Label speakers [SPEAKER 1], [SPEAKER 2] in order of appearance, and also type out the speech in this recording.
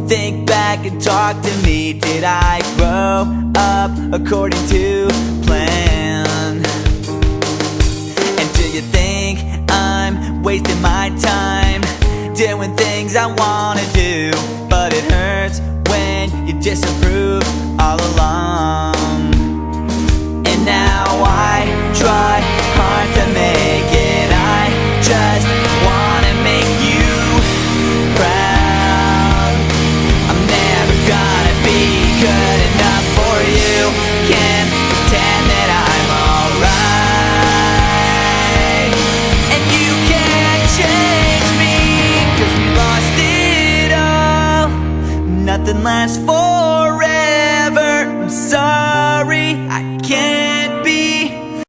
[SPEAKER 1] Think back and talk to me. Did I grow up according to plan? And do you think I'm wasting my time doing things I wanna do? But it hurts when you disapprove all along. And now I try hard to make it. I just wanna make you proud. I'm never gonna be good enough for you. Can't pretend that I'm alright. And you can't change me, 'cause we lost it all. Nothing lasts forever. I'm sorry, I can't